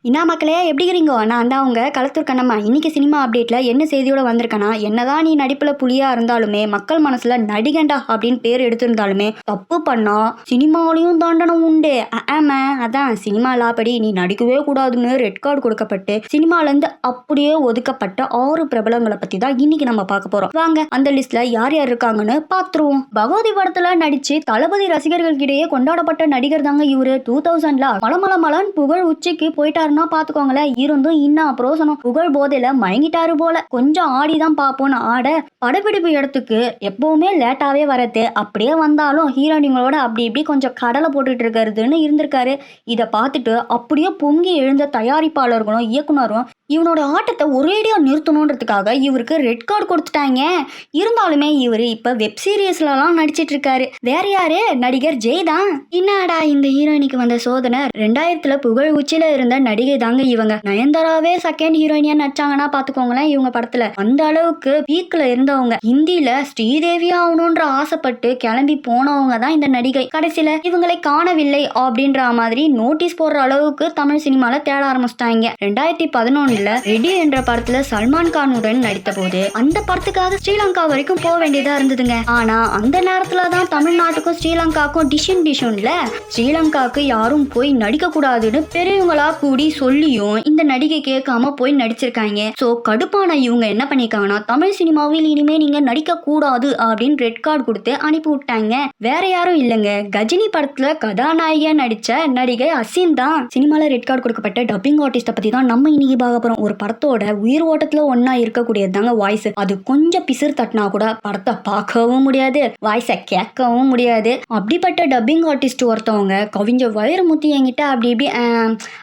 என்ன மக்களே எப்படி இருக்கிறீங்க? நான் தான் உங்க களத்தூர் கண்ணம்மா. இன்னைக்கு சினிமா அப்டேட்ல என்ன செய்தியோட வந்திருக்கேன்னா, என்னதான் நீ நடிப்புல புலியா இருந்தாலுமே மக்கள் மனசுல நடிகண்டா அப்படின்னு பேர் எடுத்திருந்தாலுமே தப்பு பண்ணா சினிமாவிலையும் தண்டனை உண்டு. அதான் சினிமா லாபடி நீ நடிக்கவே கூடாதுன்னு ரெட் கார்டு கொடுக்கப்பட்டு சினிமால இருந்து அப்படியே ஒதுக்கப்பட்ட 6 பிரபலங்களை பத்தி தான் இன்னைக்கு நம்ம பார்க்க போறோம். வாங்க அந்த லிஸ்ட்ல யார் யார் இருக்காங்கன்னு பார்த்துருவோம். பகவதி படத்துல நடிச்சு தளபதி ரசிகர்களுக்கிடையே கொண்டாடப்பட்ட நடிகர் தாங்க இவரு. 2000ல மலமலமலன் புகழ் உச்சிக்கு போயிட்டாருன்னா பாத்துக்கோங்களேன். இருந்தும் இன்னும் அப்புறம் புகழ் போதையில மயங்கிட்டாரு போல. கொஞ்சம் ஆடிதான் பாப்போம்னு ஆட படப்பிடிப்பு இடத்துக்கு எப்பவுமே லேட்டாவே வரது. அப்படியே வந்தாலும் ஹீரோயின்களோட அப்படி இப்படி கொஞ்சம் கடலை போட்டுட்டு இருக்கிறதுன்னு இருந்திருக்காரு. இதை பார்த்துட்டு அப்படியே பொங்கி எழுந்த தயாரிப்பாளர்களும் இயக்குனரும் இவனோட ஆட்டத்தை ஒரேடியா நிறுத்தணுன்றதுக்காக இவருக்கு ரெட் கார்டு கொடுத்துட்டாங்க. இருந்தாலுமே இவரு இப்ப வெப் சீரியஸ்லாம் நடிச்சிட்டு இருக்காரு. வேற யாரு? நடிகர் ஜெய் தான். என்னடா இந்த ஹீரோயினுக்கு வந்த சோதனை. 2000ல புகழ் உச்சியில இருந்த நடிகை தாங்க இவங்க. நயன்தாராவே செகண்ட் ஹீரோயினியா நடிச்சாங்கன்னா பாத்துக்கோங்களேன். இவங்க படத்துல அந்த அளவுக்கு பீக்ல இருந்தவங்க. ஹிந்தில ஸ்ரீதேவி ஆகணும்ன்ற ஆசைப்பட்டு கிளம்பி போனவங்க தான் இந்த நடிகை. கடைசியில இவங்களை காணவில்லை அப்படின்ற மாதிரி நோட்டீஸ் போடுற அளவுக்கு தமிழ் சினிமால தேட ஆரம்பிச்சிட்டாங்க. 2011 ரெடி என்ற படத்துல சல்மான் கானுடன் நடித்த போது அந்த படத்துக்காக ஸ்ரீலங்கா வரைக்கும் போக வேண்டியதா இருந்ததுங்க. ஆனா அந்த நேரத்துல தான் தமிழ்நாட்டுக்கும் ஸ்ரீலங்காக்கும் டிஷன்ல ஸ்ரீலங்காக்கு யாரும் போய் நடிக்க கூடாதுன்னு பெரியவங்களா கூடி சொல்லியும் இந்த நடிகை கேட்காம போய் நடிச்சிருக்காங்க. சோ கடுப்பான இவங்க என்ன பண்ணிருக்காங்கன்னா, தமிழ் சினிமாவில் இனிமே நீங்க நடிக்க கூடாது அப்படின்னு ரெட் கார்டு கொடுத்து அனுப்பி விட்டாங்க. வேற யாரும் இல்லங்க, கஜினி படத்துல கதாநாயகியா நடிச்ச நடிகை அசின் தான். சினிமால ரெட் கார்டு கொடுக்கப்பட்ட டப்பிங் ஆர்டிஸ்ட பத்தி தான் நம்ம இன்னைக்கு பார்க்க போறோம். ஒரு படத்தோட உயிர் ஓட்டத்துல ஒன்னா இருக்கக்கூடியது தாங்க வாய்ஸ். அது கொஞ்சம் பிசிறு தட்டினா கூட படத்தை பார்க்கவும் முடியாது, வாய்ஸை கேட்கவும் முடியாது. அப்படிப்பட்ட டப்பிங் ஆர்டிஸ்ட் ஒருத்தவங்க கவிஞ வைரமுத்து என்கிட்ட அப்படி இப்படி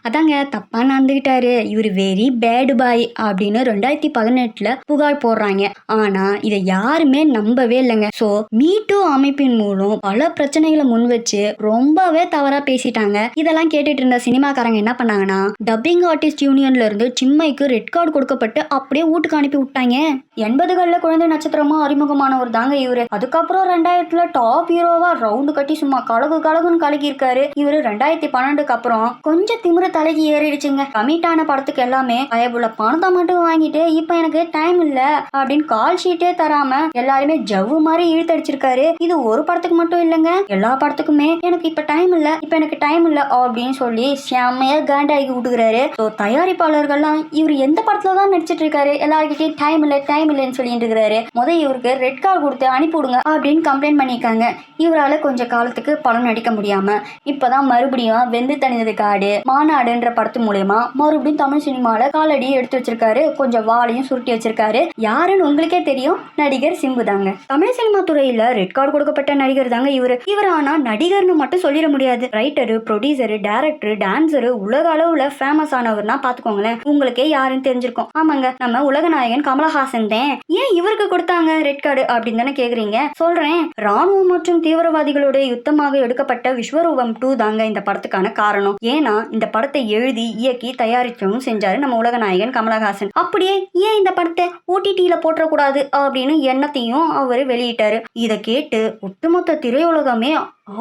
அதாங்க தப்பா நடந்துகிட்டாரு, இவர் வெரி பேடு பாய் அப்படின்னு 2018ல புகார் போடுறாங்க. ஆனா இதை யாருமே நம்பவே இல்லைங்க. சோ மீட்டு அமைப்பின் மூலம் பல பிரச்சனைகளை முன் வச்சு ரொம்பவே தவறா பேசிட்டாங்க. இதெல்லாம் கேட்டுட்டு இருந்த சினிமாக்காரங்க என்ன பண்ணாங்கன்னா, டப்பிங் ஆர்டிஸ்ட் யூனியன்ல இருந்து சின்மைக்கு ரெட் கார்டு கொடுக்கப்பட்டு அப்படியே வீட்டுக்கு அனுப்பி விட்டாங்க. 80கள்ல குழந்தை நட்சத்திரமா அறிமுகமானவர் தாங்க இவரு. அதுக்கப்புறம் 2000ல டாப் ஹீரோவா ரவுண்டு கட்டி சும்மா கலகுன்னு கலகி இருக்காரு. இவரு 2012க்கு அப்புறம் கொஞ்சம் திமிர தலைக்கு ஏறிடுச்சுங்க. கமிட்டான படத்துக்கு எல்லாமே பயபுள்ள பணத்தை மட்டும் வாங்கிட்டு இப்ப எனக்கு டைம் இல்ல அப்படின்னு கால் ஷீட்டே தராம எல்லாருமே ஜவ்வு மாதிரி இழுத்தடிச்சிருக்காரு. இது ஒரு படத்துக்கு மட்டும் இல்லைங்க, எல்லா படத்துக்குமே எனக்கு இப்ப டைம் இல்ல அப்படின்னு சொல்லி செம்மையா காண்டாகி விட்டுக்கிறாரு. தயாரிப்பாளர்கள்லாம் இவர் எந்த படத்துல தான் நடிச்சிட்டு இருக்காரு, எல்லாருக்கிட்டையும் டைம் இல்லைன்னு சொல்லிட்டு இருக்கிறாரு. இவருக்கு ரெட் கார்டு கொடுத்து அனுப்பிவிடுங்க அப்படின்னு கம்ப்ளைண்ட் பண்ணியிருக்காங்க. இவரால கொஞ்ச காலத்துக்கு படம் நடிக்க முடியாம இப்பதான் மறுபடியும் வெந்து தணிந்தது காடு மாநாடுன்ற படத்து மூலமா மறுபடியும் தமிழ் சினிமால காலடி எடுத்து வச்சிருக்காரு. கொஞ்சம் வாளையும் சுருட்டி வச்சிருக்காரு. யாருன்னு உங்களுக்கே தெரியும், நடிகர் சிம்பு தாங்க. தமிழ் சினிமா துறையில ரெட் கார்டு கொடுக்கப்பட்ட நடிகர் தாங்க இவர் ஆனா நடிகர்னு மட்டும் சொல்லிட முடியாது. ரைட்டரு, ப்ரொடியூசரு, டைரக்டர், டான்சரு, உலக அளவுல ஃபேமஸ் ஆனவர்னா பாத்துக்கோங்களேன். உங்களுக்கே யாருன்னு தெரிஞ்சிருக்கும். ஆமாங்க, நம்ம உலக நாயகன் கமலஹாசன் தான். ஏன் இவருக்கு கொடுத்தாங்க ரெட் கார்டு அப்படின்னு தானே கேக்குறீங்க. சொல்றேன், ராணுவம் மற்றும் தீவிரவாதிகளோட யுத்தமாக எடுக்கப்பட்ட விஸ்வரூபம் 2 தாங்க இந்த படத்துக்கான காரணம். ஏன்னா இந்த படத்தை எழுதி இயக்கி தயாரிக்கவும் செஞ்சாரு நம்ம உலக நாயகன் கமலஹாசன். அப்படியே ஏன் இந்த படத்தை OTTல போட்டக்கூடாது அப்படின்னு எண்ணத்தையும் அவரு வெளியிட்டாரு. இதை கேட்டு ஒட்டுமொத்த திரையுலகமே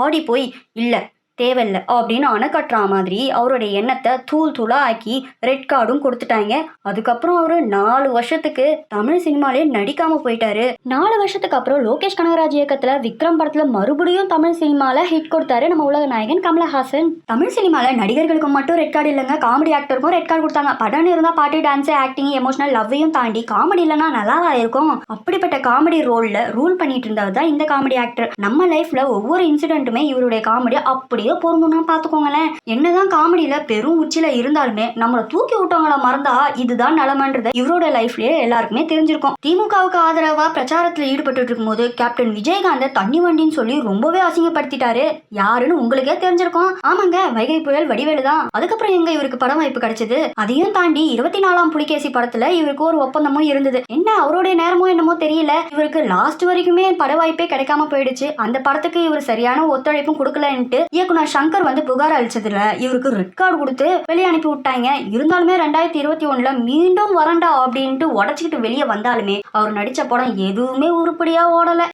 ஆடி போய் இல்ல தேவையில்ல அப்படின்னு அணைக்கட்டுற மாதிரி அவருடைய எண்ணத்தை தூளா ஆக்கி ரெட் கார்டும் கொடுத்துட்டாங்க. அதுக்கப்புறம் அவரு 4 வருஷத்துக்கு தமிழ் சினிமாலே நடிக்காம போயிட்டாரு. 4 வருஷத்துக்கு அப்புறம் லோகேஷ் கனகராஜ் இயக்கத்துல விக்ரம் படத்துல மறுபடியும் தமிழ் சினிமால ஹிட் கொடுத்தாரு நம்ம உலக நாயகன் கமலஹாசன். தமிழ் சினிமால நடிகர்களுக்கு மட்டும் ரெட் கார்டு இல்லைங்க, காமெடி ஆக்டருக்கும் ரெட் கார்டு கொடுத்தாங்க. படம்னு இருந்தா பாட்டு, டான்ஸ், ஆக்டிங், எமோஷனல் லவ்வையும் தாண்டி காமெடி இல்லைன்னா நல்லாவா இருக்கும். அப்படிப்பட்ட காமெடி ரோல்ல ரூல் பண்ணிட்டு இருந்தவர் தான் இந்த காமெடி ஆக்டர். நம்ம லைஃப்ல ஒவ்வொரு இன்சிடென்ட்டுமே இவருடைய காமெடி அப்படியே பொருந்தும்னா பாத்துக்கோங்களேன். என்னதான் காமெடியில பெரும் உச்சில இருந்தாலுமே நம்மள தூக்கி விட்டவங்கள மறந்தா இதுதான் நிலைமைன்றது இவரோட லைஃப்லயே எல்லாருக்குமே தெரிஞ்சிருக்கும். திமுகவுக்கு ஆதரவா பிரச்சாரத்துல ஈடுபட்டு இருக்கும் போது கேப்டன் விஜயகாந்த தண்ணி வண்டின்னு சொல்லி ரொம்பவே அசிங்கப்படுத்திட்டாரு. யாருன்னு உங்களுக்கே தெரிஞ்சிருக்கும். ஆமாங்க, வைகை புயல் வடிவேலு தான். அதுக்கப்புறம் எங்க இவருக்கு படம் வாய்ப்பு கிடைச்சது. அதையும் தாண்டி 24ஆம் புலிகேசி படத்துல இவருக்கு ஒரு ஒப்பந்தமும் இருந்தது. என்ன அவருடைய நேரமோ என்னமோ தெரியல, இவருக்கு லாஸ்ட் வரைக்குமே பட வாய்ப்பே கிடைக்காம போயிடுச்சு. அந்த படத்துக்கு இவர் சரியான ஒத்துழைப்பும் கொடுக்கலன்ட்டு இயக்குனர் சங்கர் புகார் அளிச்சதுல இவருக்கு ரெட் கார்டு கொடுத்து வெளியே அனுப்பி விட்டாங்க. இருந்தாலுமே 2021ல மீண்டும் வரண்டா அப்படின்ட்டு உடச்சிக்கிட்டு வெளியே வந்தாலுமே அவர் நடிச்ச படம் எதுவுமே உருப்படியா ஓடல.